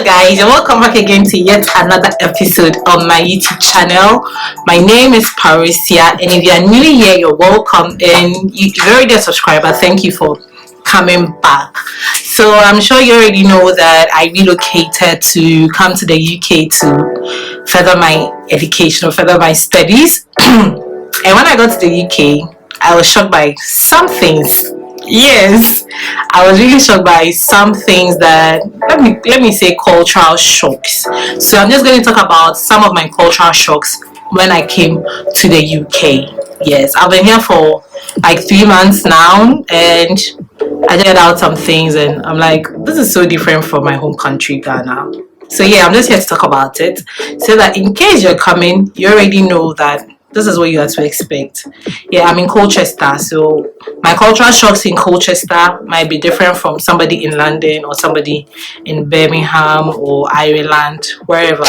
guys, and welcome back again to yet another episode on my YouTube channel. My name is Parisia, and if you are new here, you're welcome. And if you're already a subscriber, thank you for coming back. So I'm sure you already know that I relocated to come to the UK to further my education or further my studies. And when I got to the UK, I was shocked by some things. Yes, I was really shocked by some things that let me say cultural shocks. So I'm just going to talk about some of my cultural shocks when I came to the UK. Yes, I've been here for like 3 months now, and I tried out some things, and I'm like, this is so different from my home country, Ghana. So yeah, I'm just here to talk about it, so that in case you're coming, you already know that this is what you have to expect. Yeah, I'm in Colchester, so my cultural shocks in Colchester might be different from somebody in London or somebody in Birmingham or Ireland, wherever.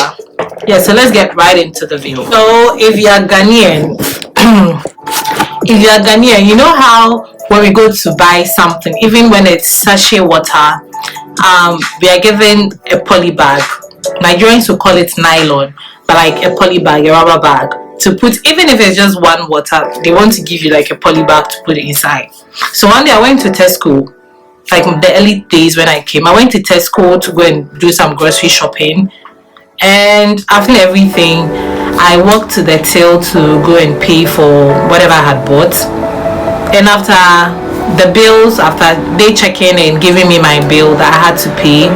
Yeah, so let's get right into the video. So if you're Ghanaian, you know how when we go to buy something, even when it's sachet water, we are given a poly bag. Nigerians will call it nylon, but like a poly bag, a rubber bag to put, even if it's just one water, they want to give you like a poly bag to put it inside. So one day I went to Tesco, like the early days when I came, I went to Tesco to go and do some grocery shopping, and after everything I walked to the till to go and pay for whatever I had bought. And after the bills, after they check in and giving me my bill that I had to pay,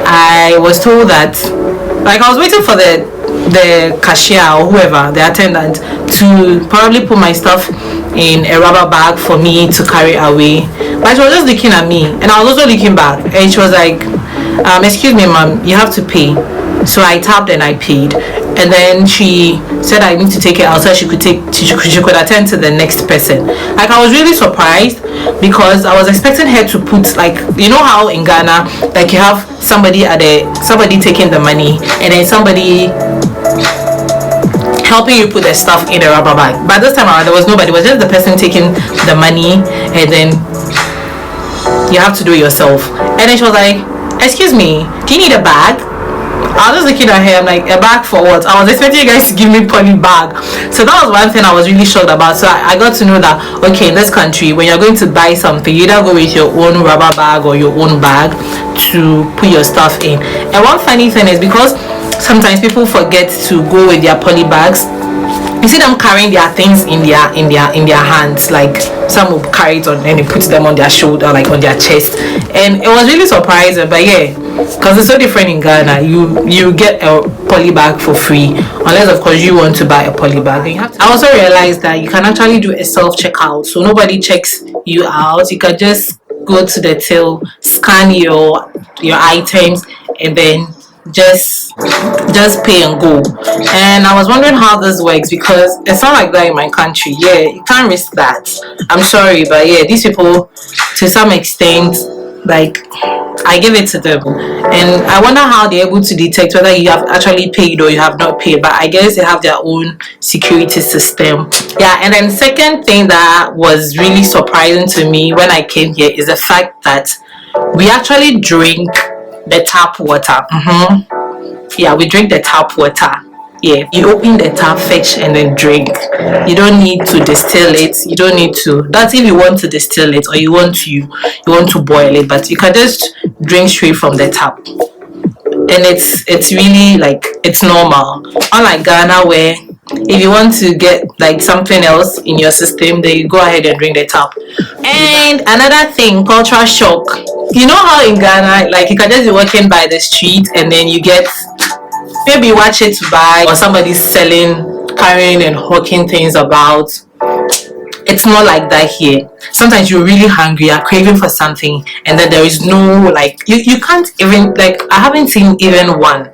I was told that, like, I was waiting for the cashier or whoever, the attendant, to probably put my stuff in a rubber bag for me to carry away. But she was just looking at me, and I was also looking back, and she was like, excuse me ma'am, you have to pay. So I tapped and I paid, and then she said I need to take it outside. She could attend to the next person. Like, I was really surprised, because I was expecting her to put, like, you know how in Ghana, like, you have somebody taking the money, and then somebody helping you put the stuff in the rubber bag. But this time around there was nobody. It was just the person taking the money, and then you have to do it yourself. And then she was like, excuse me, do you need a bag? I was just looking at her, I'm like, a bag for what? I was expecting you guys to give me poly bag. So that was one thing I was really shocked about. So I got to know that, okay, in this country, when you're going to buy something, you either go with your own rubber bag or your own bag to put your stuff in. And one funny thing is, because sometimes people forget to go with their poly bags, you see them carrying their things in their hands. Like, some will carry it on and they put them on their shoulder, like on their chest. And it was really surprising. But yeah, because it's so different in Ghana, you get a poly bag for free, unless of course you want to buy a poly bag. I also realized that you can actually do a self-checkout, so nobody checks you out. You can just go to the till, scan your items, and then just pay and go. And I was wondering how this works, because it's not like that in my country. Yeah, you can't risk that. I'm sorry, but yeah, these people, to some extent, like, I give it to them, and I wonder how they're able to detect whether you have actually paid or you have not paid. But I guess they have their own security system. Yeah. And then second thing that was really surprising to me when I came here is the fact that we actually drink the tap water. Yeah, we drink the tap water. Yeah, you open the tap, fetch, and then drink. You don't need to distill it. You don't need to. That's if you want to distill it, or you want to boil it. But you can just drink straight from the tap, and it's really, like, it's normal. Unlike Ghana, where if you want to get like something else in your system, then you go ahead and drink the tap. And another thing, cultural shock. You know how in Ghana, like, you can just be walking by the street, and then you get, maybe watch it to buy, or somebody's selling, carrying and hawking things about. It's not like that here. Sometimes you're really hungry, you're craving for something, and then there is no, like, you can't even, like, I haven't seen even one.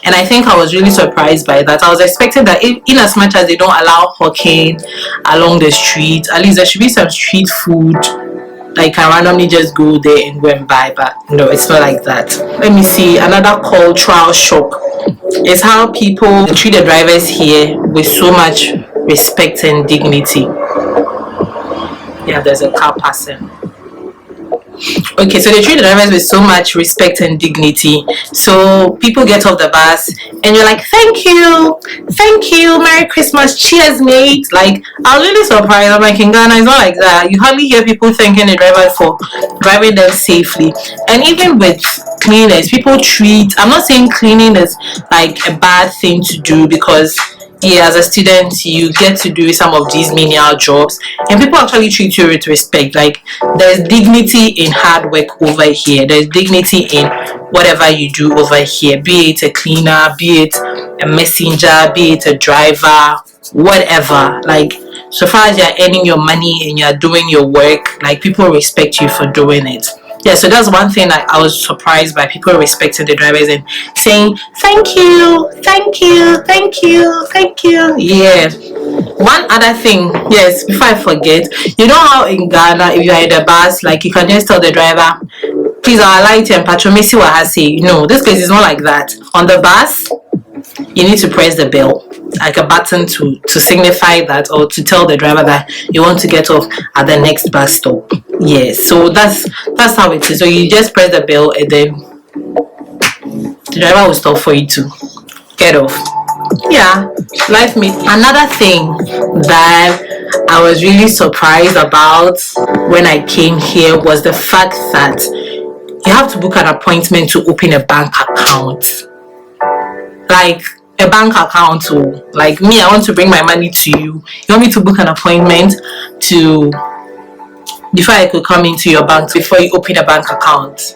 And I think I was really surprised by that. I was expecting that in as much as they don't allow hawking along the street, at least there should be some street food, like, I randomly just go there and go and buy. But no, it's not like that. Let me see. Another cultural shock is how people treat the drivers here with so much respect and dignity. Yeah, there's a car passing. Okay, so they treat the drivers with so much respect and dignity. So people get off the bus and you're like, thank you, Merry Christmas, cheers, mate. Like, I was really surprised. I'm like, in Ghana, it's not like that. You hardly hear people thanking the driver for driving them safely. And even with cleaners, people treat, I'm not saying cleaning is like a bad thing to do, because yeah, as a student you get to do some of these menial jobs and people actually treat you with respect. Like, there's dignity in hard work over here, there's dignity in whatever you do over here, be it a cleaner, be it a messenger, be it a driver, whatever. Like, so far as you're earning your money and you're doing your work, like, people respect you for doing it. Yeah, so that's one thing that I was surprised by, people respecting the drivers and saying thank you. Yeah. One other thing, yes, before I forget, you know how in Ghana, if you're in the bus, like, you can just tell the driver, please, our light and patronisi what I say. No, this place is not like that. On the bus, you need to press the bell, like a button to signify that, or to tell the driver that you want to get off at the next bus stop. Yes, so that's how it is. So you just press the bell and then the driver will stop for you to get off. Yeah, life made. Another thing that I was really surprised about when I came here was the fact that you have to book an appointment to open a bank account. Like, a bank account. Oh, like me, I want to bring my money to you. You want me to book an appointment before I could come into your bank, before you open a bank account?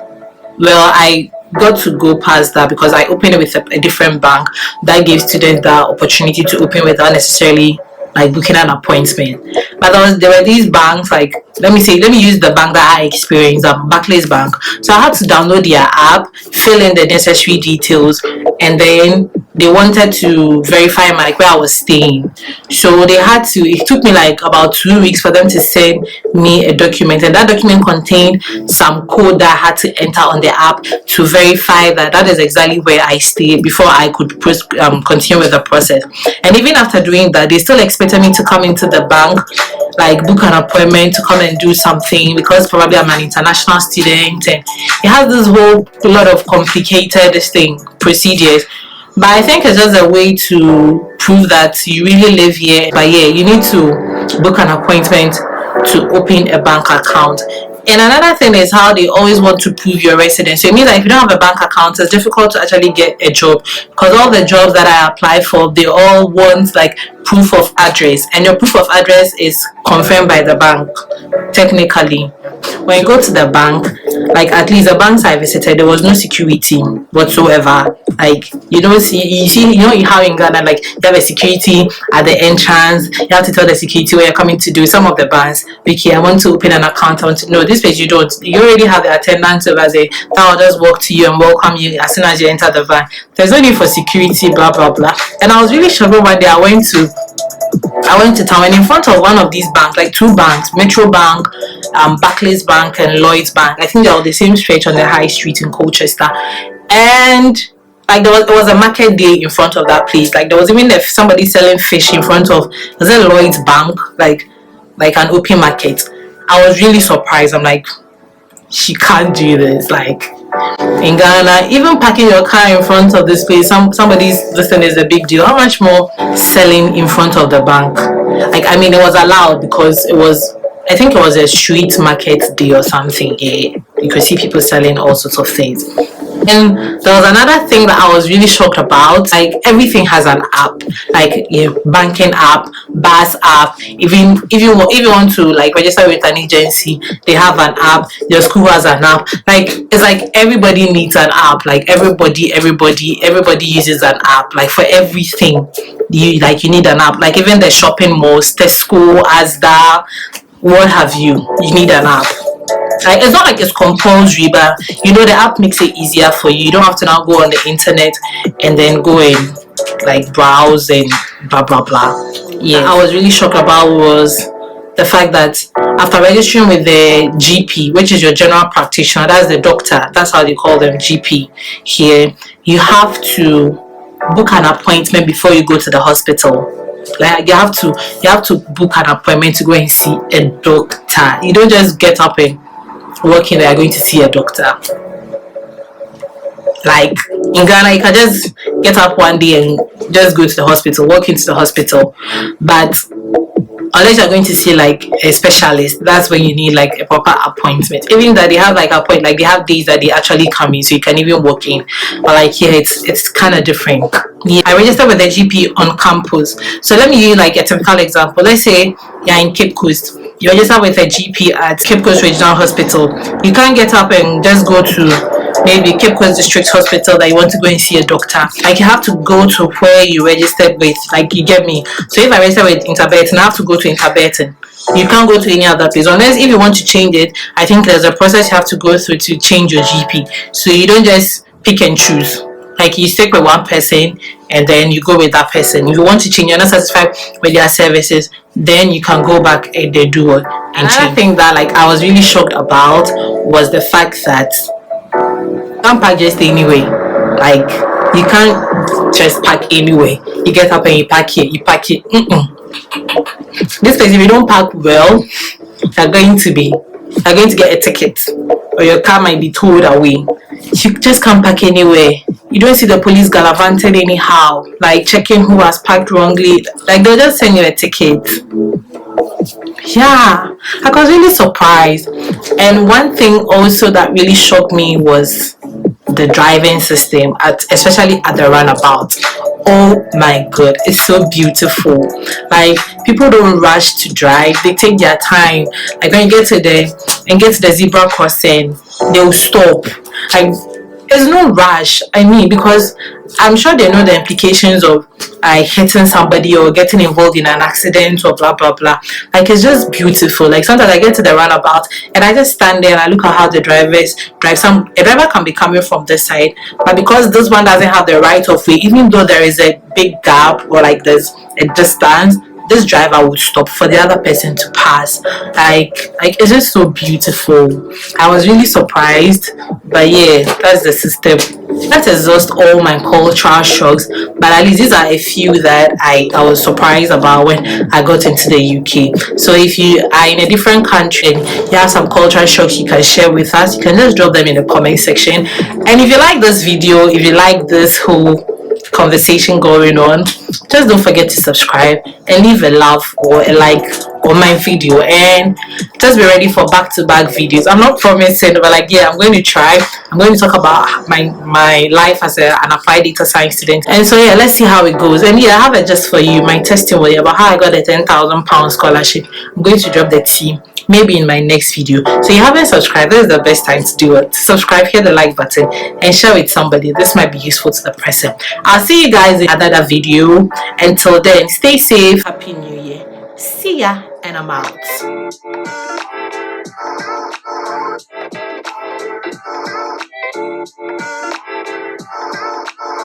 Well, I got to go past that because I opened it with a different bank that gave students the opportunity to open without necessarily like booking an appointment. But there were these banks, like, let me use the bank that I experienced, Barclays Bank. So I had to download their app, fill in the necessary details, and then they wanted to verify where I was staying. So it took me like about 2 weeks for them to send me a document, and that document contained some code that I had to enter on the app to verify that is exactly where I stay before I could continue with the process. And even after doing that, they still expected me to come into the bank, like book an appointment to come and do something, because probably I'm an international student and it has this whole lot of complicated procedures. But I think it's just a way to prove that you really live here. But yeah, you need to book an appointment to open a bank account. And another thing is how they always want to prove your residence. So it means that if you don't have a bank account, it's difficult to actually get a job, because all the jobs that I apply for, they all want like proof of address, and your proof of address is confirmed by the bank. Technically, when you go to the bank, like at least the banks I visited, there was no security whatsoever. Like, you don't see, you know how in Ghana, like, you have a security at the entrance, you have to tell the security where you're coming to do. Some of the banks, okay, I want to open an account, no, this page you don't. You already have the attendant over there that will just walk to you and welcome you as soon as you enter the van. There's no need for security, blah blah blah. And I was really shocked one day. I went to town, and in front of one of these banks, like two banks, Metro Bank, Barclays Bank and Lloyds Bank, I think they're on the same stretch on the high street in Colchester. And like there was a market day in front of that place. Like there was even somebody selling fish in front of, was it Lloyds Bank, like an open market. I was really surprised. I'm like, she can't do this. Like, in Ghana, even parking your car in front of this place, somebody's listen is a big deal. How much more selling in front of the bank? Like, I mean, it was allowed because I think it was a street market day or something. Yeah, you could see people selling all sorts of things. And there was another thing that I was really shocked about. Like, everything has an app, like banking app, bus app. Even if you want to like register with an agency, they have an app. Your school has an app. Like, it's like everybody needs an app. Like everybody uses an app. Like for everything, you need an app. Like even the shopping malls, Tesco, Asda, what have you need an app. Like, it's not like it's compulsory, but the app makes it easier for you. You don't have to now go on the internet and then go and like browse and blah blah blah. Yeah, I was really shocked about was the fact that after registering with the GP, which is your general practitioner, that's the doctor, that's how they call them, GP here, you have to book an appointment before you go to the hospital. Like, you have to book an appointment to go and see a doctor. You don't just get up and working there are going to see a doctor. Like in Ghana, you can just get up one day and just go to the hospital, walk into the hospital. But unless you're going to see like a specialist, that's when you need like a proper appointment. Even that they have like they have days that they actually come in, so you can even walk in. But like here, it's kind of different. Yeah, I registered with the GP on campus. So let me give you like a typical example. Let's say you're in Cape Coast. You register with a GP at Cape Coast Regional Hospital. You can't get up and just go to maybe Cape Coast District Hospital that you want to go and see a doctor. Like you have to go to where you registered with. Like you get me. So if I register with Interbetin, I have to go to Interbetin. You can't go to any other place unless if you want to change it. I think there's a process you have to go through to change your GP. So you don't just pick and choose. Like you stick with one person and then you go with that person. If you want to change, you're not satisfied with their services, then you can go back and they do it. Another thing that like I was really shocked about was the fact that you can't park just anyway. Like you can't just park anywhere. You get up and you park here, you park it. This place, if you don't park well, you're going to get a ticket, or your car might be towed away. You just can't park anywhere. You don't see the police gallivanting anyhow, like checking who has parked wrongly. Like they'll just send you a ticket. Yeah, I was really surprised. And one thing also that really shocked me was the driving system, especially at the runabout. Oh my god, it's so beautiful. Like people don't rush to drive, they take their time. Like when you get to the zebra crossing, they'll stop. Like there's no rush. I mean, because I'm sure they know the implications of hitting somebody or getting involved in an accident or blah blah blah. Like it's just beautiful. Like sometimes I get to the runabout and I just stand there and I look at how the drivers drive. A driver can be coming from this side, but because this one doesn't have the right of way, even though there is a big gap or like there's a distance, this driver would stop for the other person to pass. Like it's just so beautiful. I was really surprised, but yeah, that's the system. That exhausts all my cultural shocks, but at least these are a few that I was surprised about when I got into the UK. So if you are in a different country and you have some cultural shocks you can share with us, you can just drop them in the comment section. And if you like this video, if you like this whole conversation going on, just don't forget to subscribe and leave a love or a like on my video, and just be ready for back-to-back videos. I'm not promising, but like yeah, I'm going to try. I'm going to talk about my life as an applied data science student, and so yeah, let's see how it goes. And yeah, I have it just for you, my testimony about how I got a £10,000 scholarship. I'm going to drop the tea maybe in my next video. So you haven't subscribed, this is the best time to do it. Subscribe, hit the like button and share with somebody. This might be useful to the person. I'll see you guys in another video. Until then, stay safe. Happy New Year. See ya, and I'm out.